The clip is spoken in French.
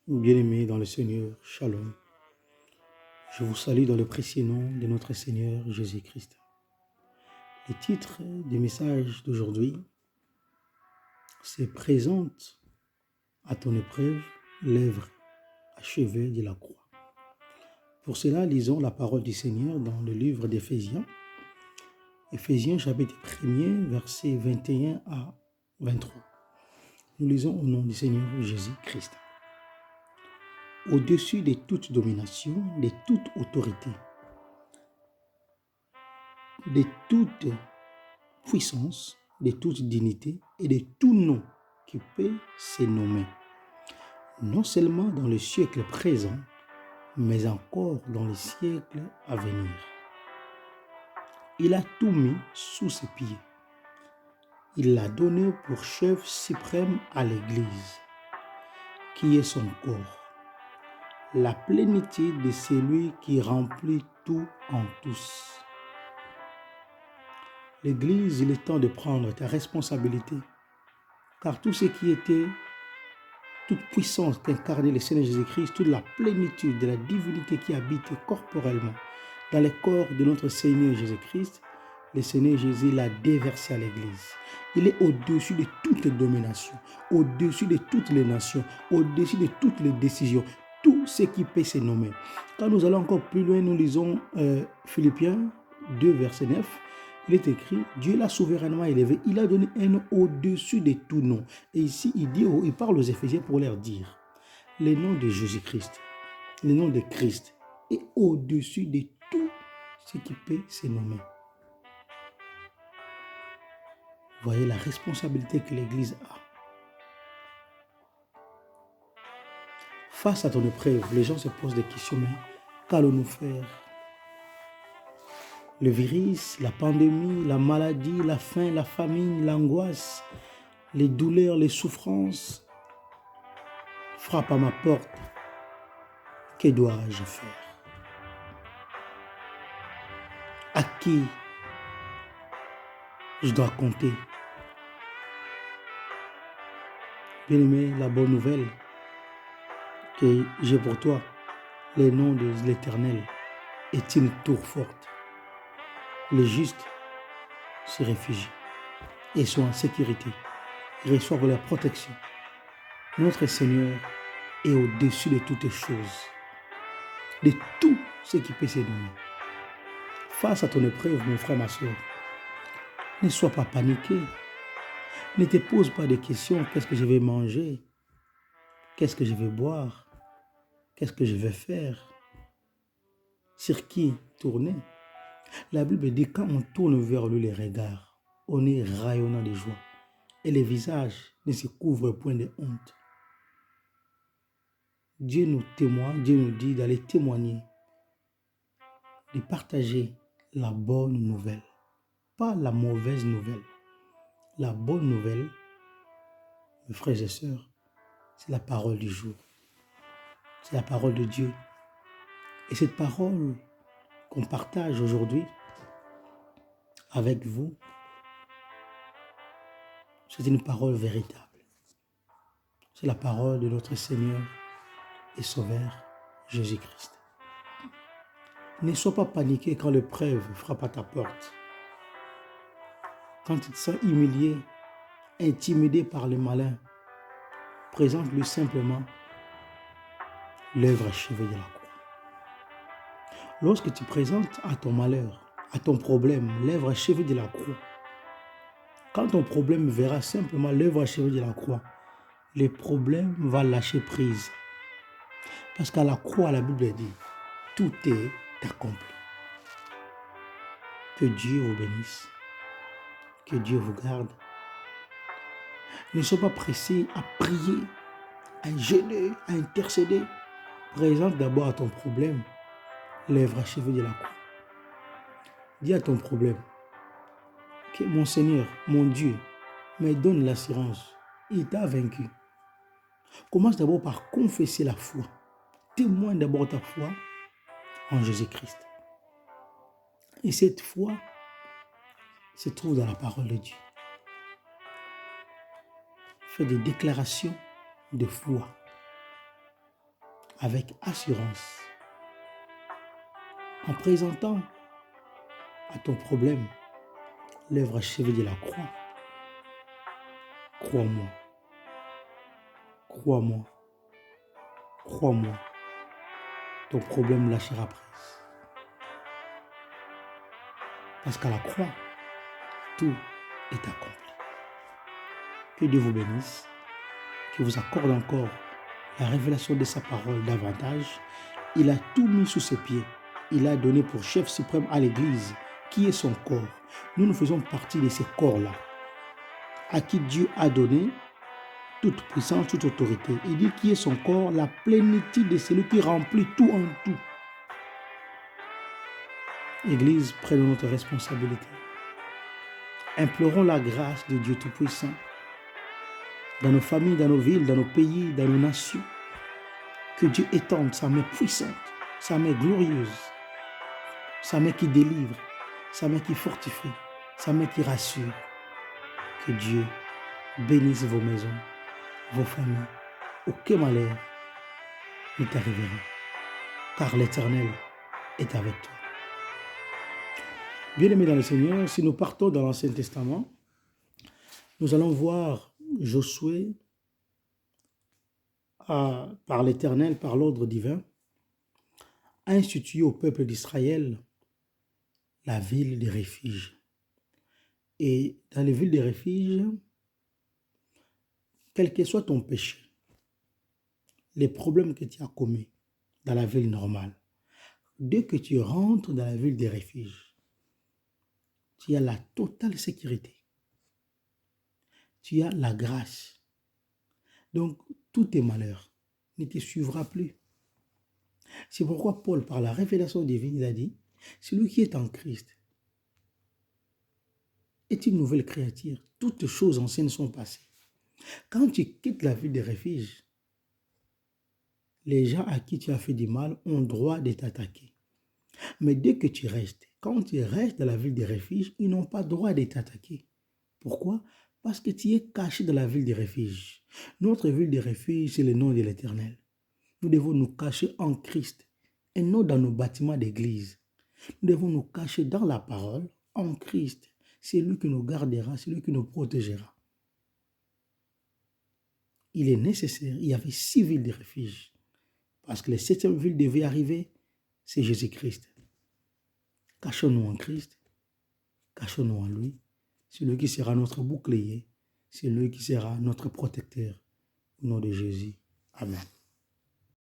Bien-aimés dans le Seigneur, Shalom. Je vous salue dans le précieux nom de notre Seigneur Jésus-Christ. Le titre du message d'aujourd'hui, c'est « Présente à ton épreuve l'œuvre achevée de la croix ». Pour cela, lisons la parole du Seigneur dans le livre d'Éphésiens. Éphésiens chapitre 1er, versets 21 à 23. Nous lisons au nom du Seigneur Jésus-Christ. Au-dessus de toute domination, de toute autorité, de toute puissance, de toute dignité et de tout nom qui peut se nommer, non seulement dans le siècle présent, mais encore dans les siècles à venir. Il a tout mis sous ses pieds. Il l'a donné pour chef suprême à l'Église, qui est son corps, la plénitude de celui qui remplit tout en tous. L'Église, il est temps de prendre ta responsabilité, car tout ce qui était, toute puissance qu'incarnait le Seigneur Jésus-Christ, toute la plénitude de la divinité qui habite corporellement dans le corps de notre Seigneur Jésus-Christ, le Seigneur Jésus l'a déversé à l'Église. Il est au-dessus de toutes les dominations, au-dessus de toutes les nations, au-dessus de toutes les décisions, tout ce qui peut se nommer. Quand nous allons encore plus loin, nous lisons Philippiens 2, verset 9. Il est écrit, Dieu l'a souverainement élevé, il a donné un nom au-dessus de tout nom. Et ici, il parle aux Éphésiens pour leur dire, le nom de Jésus-Christ, le nom de Christ est au-dessus de tout ce qui peut se nommer. Voyez la responsabilité que l'Église a. Face à ton épreuve, les gens se posent des questions, mais qu'allons-nous faire? Le virus, la pandémie, la maladie, la faim, la famine, l'angoisse, les douleurs, les souffrances frappent à ma porte. Que dois-je faire? À qui je dois compter? Bien-aimé, la bonne nouvelle que j'ai pour toi, le nom de l'Éternel est une tour forte. Les justes se réfugient et sont en sécurité. Ils reçoivent la protection. Notre Seigneur est au-dessus de toutes choses, de tout ce qui peut se nommer. Face à ton épreuve, mon frère, ma soeur, ne sois pas paniqué. Ne te pose pas de questions. Qu'est-ce que je vais manger? Qu'est-ce que je vais boire? Qu'est-ce que je vais faire? Sur qui tourner? La Bible dit quand on tourne vers lui les regards, on est rayonnant de joie et les visages ne se couvrent point de honte. Dieu nous témoigne, Dieu nous dit d'aller témoigner, de partager la bonne nouvelle, pas la mauvaise nouvelle. La bonne nouvelle, mes frères et sœurs, c'est la parole du jour. C'est la parole de Dieu. Et cette parole qu'on partage aujourd'hui avec vous, c'est une parole véritable. C'est la parole de notre Seigneur et Sauveur Jésus-Christ. Ne sois pas paniqué quand l'épreuve frappe à ta porte. Quand tu te sens humilié, intimidé par le malin, présente-lui simplement l'œuvre achevée de la croix. Lorsque tu présentes à ton malheur, à ton problème, l'œuvre achevée de la croix, quand ton problème verra simplement l'œuvre achevée de la croix, le problème va lâcher prise. Parce qu'à la croix, la Bible dit, tout est accompli. Que Dieu vous bénisse. Que Dieu vous garde. Ne sois pas pressé à prier, à jeûner, à intercéder. Présente d'abord à ton problème l'œuvre achevée de la croix. Dis à ton problème que mon Seigneur, mon Dieu, me donne l'assurance. Il t'a vaincu. Commence d'abord par confesser la foi. Témoigne d'abord ta foi en Jésus-Christ. Et cette foi se trouve dans la parole de Dieu. Fais des déclarations de foi. avec assurance, en présentant à ton problème l'œuvre achevée de la croix. Crois-moi, crois-moi, crois-moi, ton problème lâchera prise. Parce qu'à la croix, tout est accompli. Que Dieu vous bénisse, qu'il vous accorde encore la révélation de sa parole davantage. Il a tout mis sous ses pieds. Il a donné pour chef suprême à l'Église, qui est son corps. Nous faisons partie de ces corps-là, à qui Dieu a donné toute puissance, toute autorité. Il dit qui est son corps, la plénitude de celui qui remplit tout en tout. Église, prenons notre responsabilité. Implorons la grâce de Dieu Tout-Puissant dans nos familles, dans nos villes, dans nos pays, dans nos nations. Que Dieu étende sa main puissante, sa main glorieuse, sa main qui délivre, sa main qui fortifie, sa main qui rassure. Que Dieu bénisse vos maisons, vos familles. Aucun malheur ne t'arrivera, car l'Éternel est avec toi. Bien-aimés dans le Seigneur, si nous partons dans l'Ancien Testament, nous allons voir Josué, par l'Éternel, par l'ordre divin, a institué au peuple d'Israël la ville des refuges. Et dans les villes des refuges, quel que soit ton péché, les problèmes que tu as commis dans la ville normale, dès que tu rentres dans la ville des refuges, tu as la totale sécurité. Tu as la grâce. Donc, tous tes malheurs ne te suivra plus. C'est pourquoi Paul, par la révélation divine, il a dit, celui qui est en Christ est une nouvelle créature. Toutes choses anciennes sont passées. Quand tu quittes la ville des refuges, les gens à qui tu as fait du mal ont droit de t'attaquer. Mais dès que tu restes, quand tu restes dans la ville des refuges, ils n'ont pas droit de t'attaquer. Pourquoi? Parce que tu es caché dans la ville des refuges. Notre ville des refuges, c'est le nom de l'Éternel. Nous devons nous cacher en Christ et non dans nos bâtiments d'église. Nous devons nous cacher dans la parole, en Christ. C'est lui qui nous gardera, c'est lui qui nous protégera. Il est nécessaire, il y avait 6 villes de refuge. Parce que la 7e ville devait arriver, c'est Jésus-Christ. Cachons-nous en Christ, cachons-nous en lui. C'est lui qui sera notre bouclier, c'est lui qui sera notre protecteur. Au nom de Jésus. Amen.